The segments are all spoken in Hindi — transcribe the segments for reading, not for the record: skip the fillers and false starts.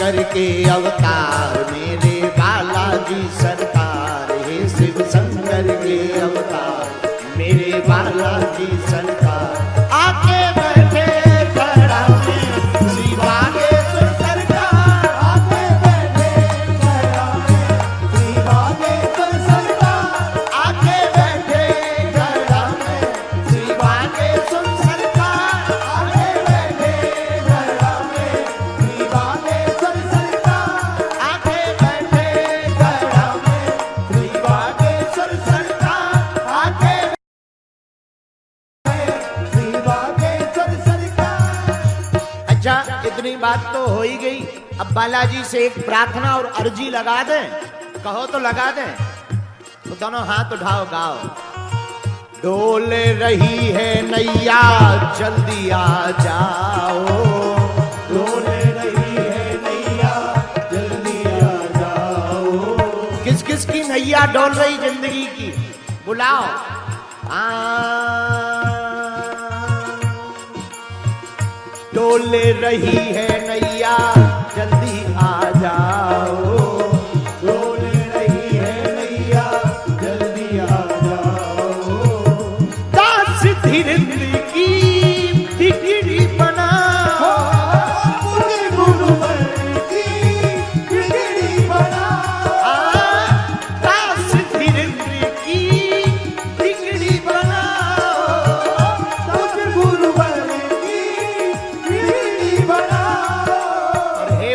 शंकर के अवतार मेरे बालाजी सरकार, हे शिव शंकर के अवतार मेरे बालाजी सरकार। आके बैठे गड़ा में श्री बागेश्वर सरकार, आके बैठे गड़ा में श्री बागेश्वर सरकार, आके बैठे गड़ा में श्री बागेश्वर सरकार, आके बैठे गड़ा में श्री बागेश्वर सरकार, आके बैठे गड़ा में श्री बागेश्वर सरकार, आके अच्छा, इतनी बात तो हो ही गई। अब बालाजी से एक प्रार्थना और अर्जी लगा दें, कहो तो लगा दें। तो दोनों हाथ उठाओ, गाओ। डोल रही है नैया जल्दी आ जाओ, डोल रही है नैया जल्दी आ जाओ। किस किस की नैया डोल रही जिंदगी की, बुलाओ। डोल रही है नैया जल्दी आ जाओ, डोल रही है नैया जल्दी आ जाओ। दास धीरेन्द्र की बिगड़ी बनाओ, गुरुवर की बिगड़ी बनाओ। दास धीरेन्द्र की बिगड़ी बनाओ, गुरुवर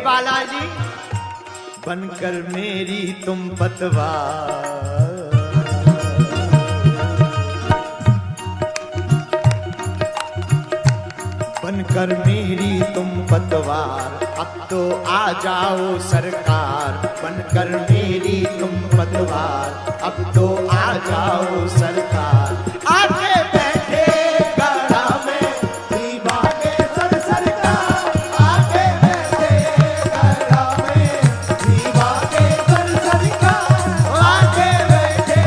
बालाजी बनकर मेरी तुम पतवार, बनकर मेरी तुम पतवार। अब तो आ जाओ सरकार, बनकर मेरी तुम पतवार। अब तो आ जाओ सरकार, आके बैठे गड़ा में श्री बागेश्वर सरकार, आके बैठे गड़ा में श्री बागेश्वर सरकार, आके बैठे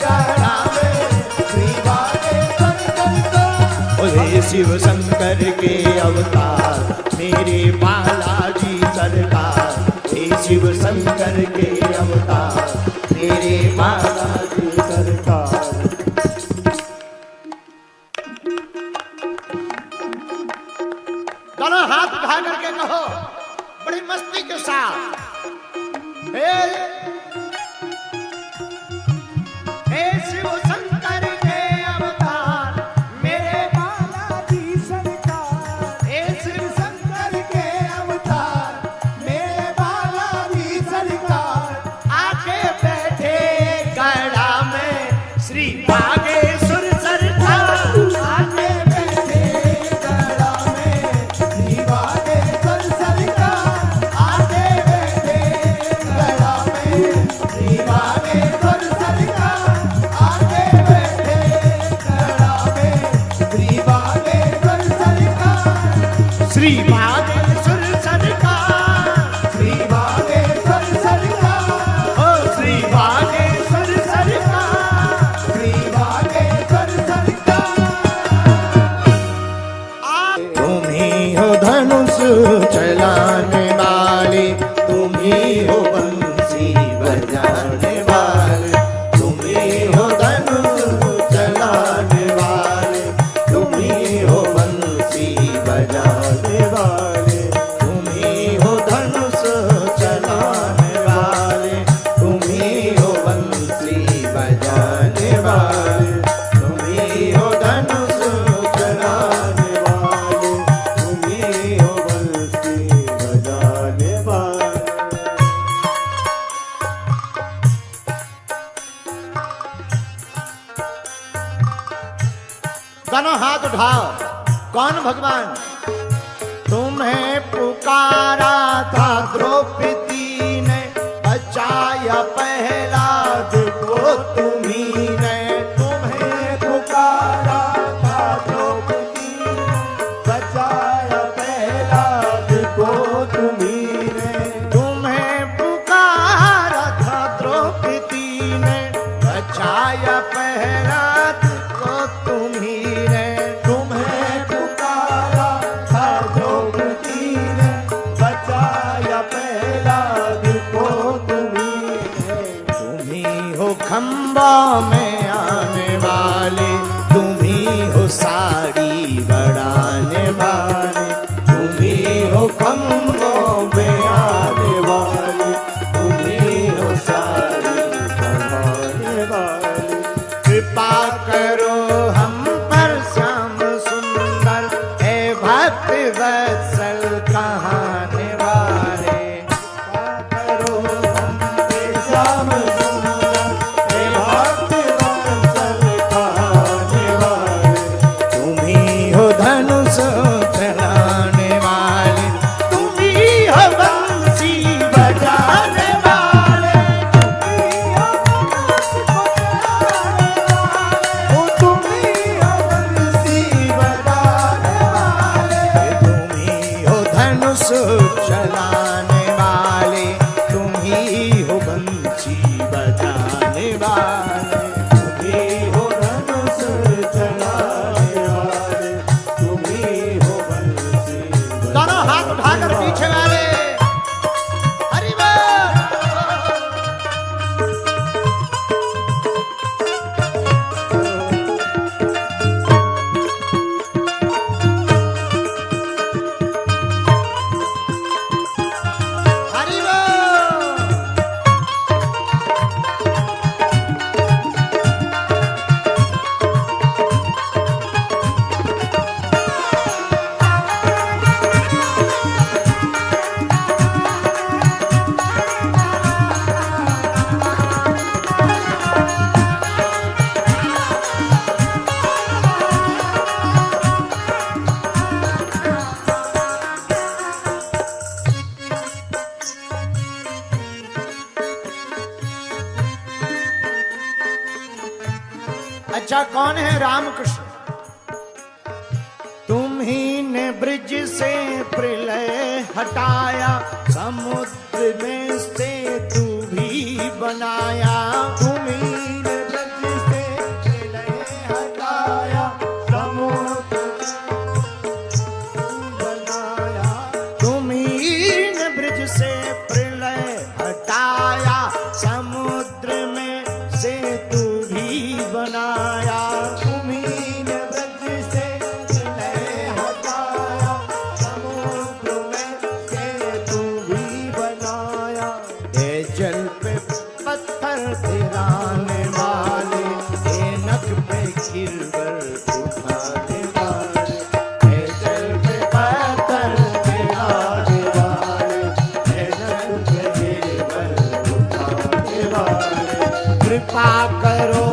गड़ा में श्री बागेश्वर सरकार। ओहे शिव शंकर के अवतार मेरे बालाजी सरकार, हे शिव शंकर के अवतार मेरे बालाजी सरकार। दोनों हाथ उठा करके कहो बड़ी मस्ती के साथ, हे शिव शंकर के अवतार मेरे बालाजी सरकार, हे शिव शंकर के अवतार मेरे बालाजी सरकार। आके बैठे गड़ा में श्री बागेश्वर सरकार, आके बैठे गड़ा में श्री बागेश्वर सरकार, आके बैठे गड़ा में श्री बागेश्वर सरकार, आके बैठे गड़ा में श्री बागेश्वर सरकार। श्री बागेश्वर सरकार, श्री बागेश्वर सरकार, ओ श्री बागेश्वर सरकार, श्री बागेश्वर सरकार। तुम ही हो धनुष चलाने वाले, तुम ही हो बंसी बजाने वाले, तुम ही हो धनुष चलाने वाले, तुम ही हो बंसी बजाने वाले, तुम ही हो धनुष चलाने वाले, तुम ही हो बंसी बजाने वाले, तुम ही हो धनुष चलाने वाले, तुम ही हो बंसी बजाने वाले। दोनों हाथ उठाओ। कौन भगवान? तुम्हें पुकारा था द्रौपदी ने, बचाया प्रहलाद को तुम्ही ने। तुम्हें पुकारा था द्रौपदी ने, बचाया प्रहलाद को तुम्ही ने। तुम्हें पुकारा था द्रौपदी ने, बचाया प्रहलाद को तुम्ही ने। तुम्हें पुकारा था द्रौपदी ने, बचाया प्रहलाद हो खंबों में आने वाले, तुम ही हो साड़ी बढ़ाने वाले, तुम ही हो खंबों में आने वाले, तुम ही हो साड़ी बढ़ाने वाले। कृपा करो हम पर श्याम सुंदर, हे भक्त वत्सल कहाने वाले। कृपा करो हम पे श्याम सुंदर, हे भक्त वत्सल कहाने वाले, तुम ही हो धनुष चलाने वाले, तुम ही हो बंसी बजाने वाले, तुम ही हो बंसी बजाने वाले, तुम ही हो धनुष चलाने वाले, तुम ही हो बंसी बजाने वाले, तुम ही हो धनुष चलाने वाले, तुम ही हो बंसी। दोनों हाथ उठाकर पीछे वाले हरि बोल। हरि बोल। अच्छा, कौन है रामकृष्ण? तुम ही ने ब्रिज से प्रलय हटाया, समुद्र में से तू भी बनाया, तुम ही ने ब्रिज से प्रलय हटाया, समुद्र बनाया, तुम ही ने ब्रिज से प्रलय हटाया, समुद्र में से तू भी बनाया, तुम ही ने ब्रज से प्रलय हटाया, समुद्र में से तू भी बनाया। हे जल पे पत्थर गिराने वाले, हे नख पे गिरवर उठाने वाले, हे जल पे पत्थर गिराने वाले, हे नख पे गिरवर उठाने वाले। कृपा करो